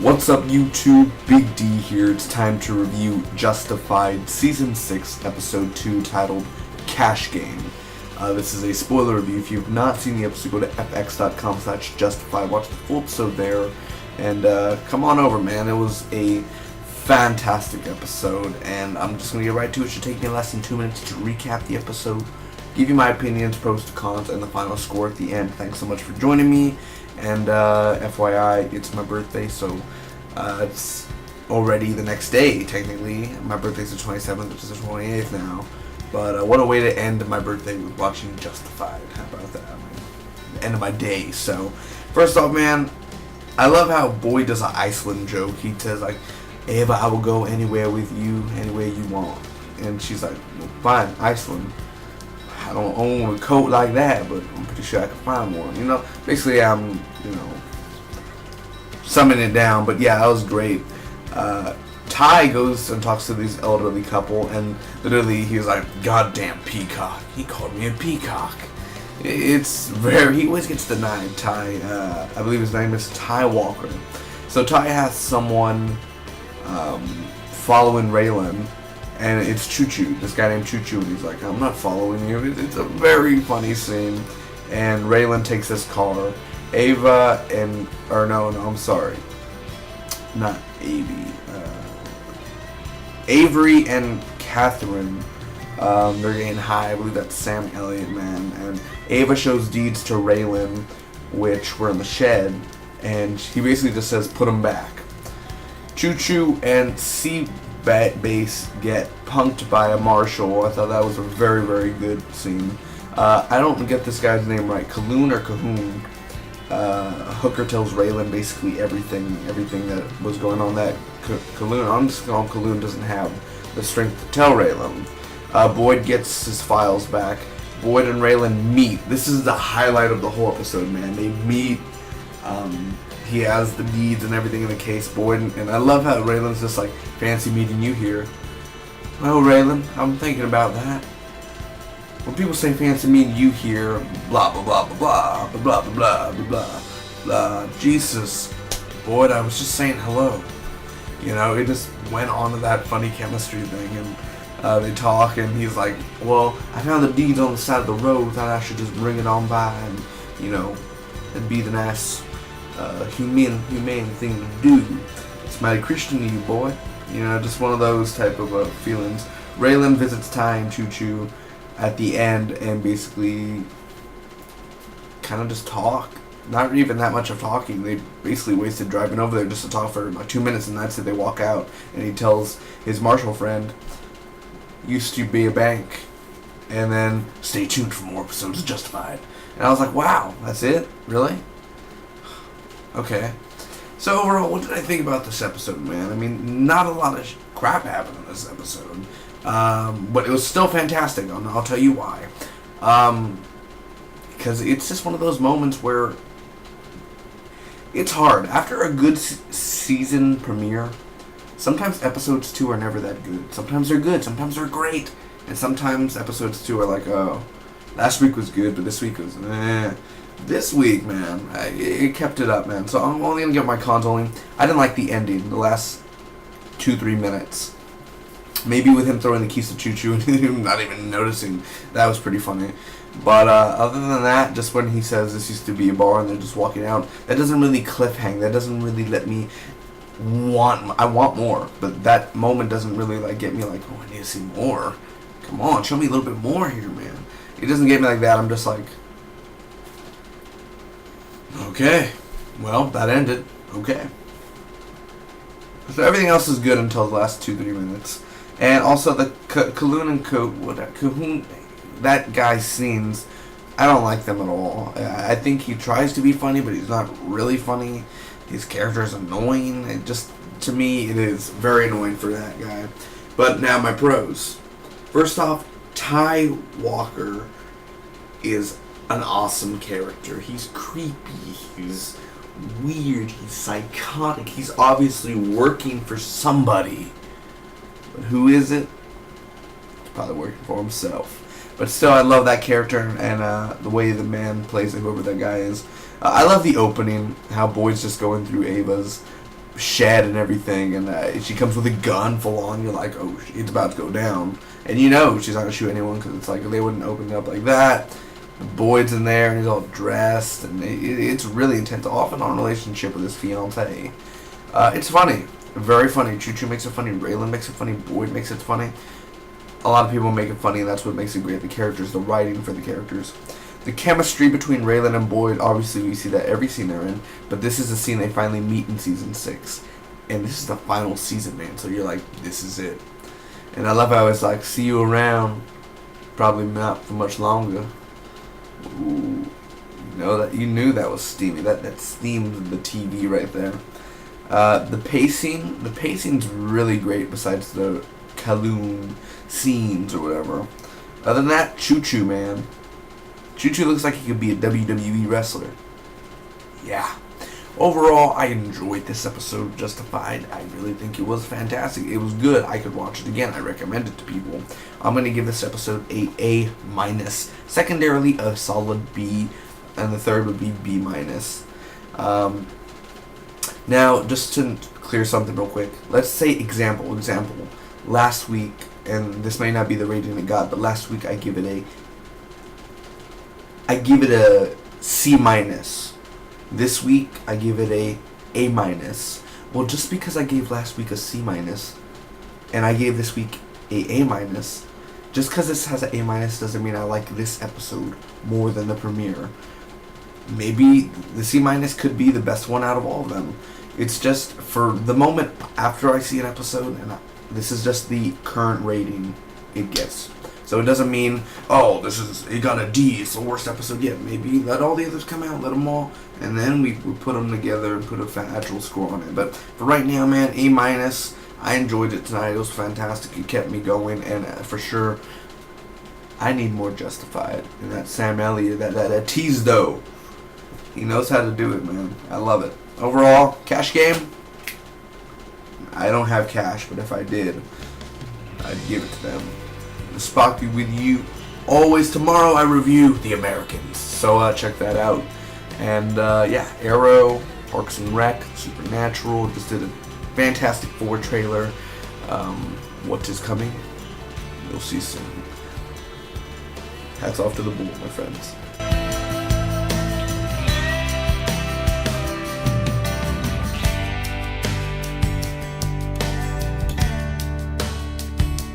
What's up YouTube, Big D here. It's time to review Justified Season 6, Episode 2, titled Cash Game. This is a spoiler review. If you've not seen the episode, go to fx.com/justify, watch the full episode there, and come on over, man. It was a fantastic episode, and I'm just going to get right to it. It should take me less than 2 minutes to recap the episode, give you my opinions, pros and cons, and the final score at the end. Thanks so much for joining me. And FYI, it's my birthday, so it's already the next day, technically. My birthday's the 27th, which is the 28th now. But what a way to end my birthday with watching Justified. How about that? The end of my day. So, first off, man, I love how Boyd does an Iceland joke. He says, like, Ava, I will go anywhere with you, anywhere you want. And she's like, well, fine, Iceland. I don't own a coat like that, but I'm pretty sure I can find one. You know, basically I'm, summing it down. But yeah, that was great. Ty goes and talks to this elderly couple, and literally he was like, "Goddamn peacock!" He called me a peacock. It's very. He always gets denied. Ty, I believe his name is Ty Walker. So Ty has someone following Raylan. And it's Choo Choo, this guy named Choo Choo, and he's like, I'm not following you. It's a very funny scene. And Raylan takes his car. Ava and, or no, I'm sorry. Not Avy. Avery and Catherine, they're getting high. I believe that's Sam Elliott, man. And Ava shows deeds to Raylan, which were in the shed. And he basically just says, put them back. Choo Choo and Base get punked by a marshal. I thought that was a very, very good scene. I don't get this guy's name right. Kaloon or Cahoon. Hooker tells Raylan basically everything that was going on. That Kaloon, I'm just calling Kaloon, doesn't have the strength to tell Raylan. Boyd gets his files back. Boyd and Raylan meet. This is the highlight of the whole episode, man. They meet. He has the deeds and everything in the case, Boyd, and I love how Raylan's just like, fancy meeting you here. Well, Raylan, I'm thinking about that. When people say fancy meeting you here, blah blah blah blah blah blah blah blah blah blah blah. Jesus, Boyd, I was just saying hello. It just went on to that funny chemistry thing, and they talk, and he's like, well, I found the deeds on the side of the road, thought I should just bring it on by, and it'd be the nice humane thing to do. It's mighty Christian to you, boy. Just one of those type of feelings. Raylan visits Ty and Choo Choo at the end and basically kind of just talk. Not even that much of talking. They basically wasted driving over there just to talk for about 2 minutes, and that's it. They walk out, and he tells his marshal friend, used to be a bank. And then, stay tuned for more episodes of Justified. And I was like, wow, that's it? Really? Okay. So overall, what did I think about this episode, man? I mean, not a lot of crap happened in this episode. But it was still fantastic, and I'll tell you why. Because it's just one of those moments where it's hard. After a good season premiere, sometimes episodes 2 are never that good. Sometimes they're good, sometimes they're great. And sometimes episodes 2 are like, oh, last week was good, but this week was eh. This week, man, it kept it up, man. So I'm only going to give my cons only. I didn't like the ending, the last 2-3 minutes. Maybe with him throwing the keys to Choo Choo and him not even noticing. That was pretty funny. But other than that, just when he says this used to be a bar and they're just walking out, that doesn't really cliffhang. That doesn't really let me I want more. But that moment doesn't really get me like, oh, I need to see more. Come on, show me a little bit more here, man. It doesn't get me like that. I'm just like, okay, well, that ended. Okay. So everything else is good until the last 2-3 minutes. And also the Kaloon and Cahoon, that guy's scenes, I don't like them at all. I think he tries to be funny, but he's not really funny. His character is annoying. It just, to me, it is very annoying for that guy. But now my pros. First off, Ty Walker is an awesome character. He's creepy, he's weird, he's psychotic, he's obviously working for somebody. But who is it? He's probably working for himself. But still, I love that character and the way the man plays it, whoever that guy is. I love the opening, how Boyd's just going through Ava's shed and everything, and she comes with a gun full on. You're like, oh, it's about to go down, and you know she's not gonna shoot anyone because it's like they wouldn't open it up like that. Boyd's in there and he's all dressed, and it's really intense, off and on relationship with his fiance. It's funny, very funny. Choo Choo makes it funny, Raylan makes it funny, Boyd makes it funny. A lot of people make it funny, and that's what makes it great. The characters, the writing for the characters. The chemistry between Raylan and Boyd, obviously we see that every scene they're in, but this is the scene they finally meet in season 6. And this is the final season, man, so you're like, this is it. And I love how it's like, see you around, probably not for much longer. Ooh, you knew that was steamy. That steamed the TV right there. The pacing's really great besides the Kowloon scenes or whatever. Other than that, Choo Choo, man. Choo Choo looks like he could be a WWE wrestler. Yeah. Overall, I enjoyed this episode of Justified. I really think it was fantastic. It was good. I could watch it again. I recommend it to people. I'm going to give this episode a A-. Secondarily, a solid B. And the third would be B-. Now, just to clear something real quick. Let's say example. Last week, and this may not be the rating it got, but last week I give it a C-. This week I give it a A-. Well, just because I gave last week a C- and I gave this week a A-, just because this has an A- doesn't mean I like this episode more than the premiere. Maybe the C- could be the best one out of all of them. It's just for the moment after I see an episode, and this is just the current rating it gets. So it doesn't mean, oh, it got a D, it's the worst episode yet. Maybe let all the others come out, let them all, and then we put them together and put a actual score on it. But for right now, man, A-. I enjoyed it tonight. It was fantastic. It kept me going, and for sure, I need more Justified. And that Sam Elliott, that tease though, he knows how to do it, man. I love it. Overall, cash game. I don't have cash, but if I did, I'd give it to them. Spock be with you always. Tomorrow I review The Americans, so check that out. And yeah, Arrow, Parks and Rec, Supernatural, just did a Fantastic Four trailer. What is coming? You'll see soon. Hats off to the bull, my friends.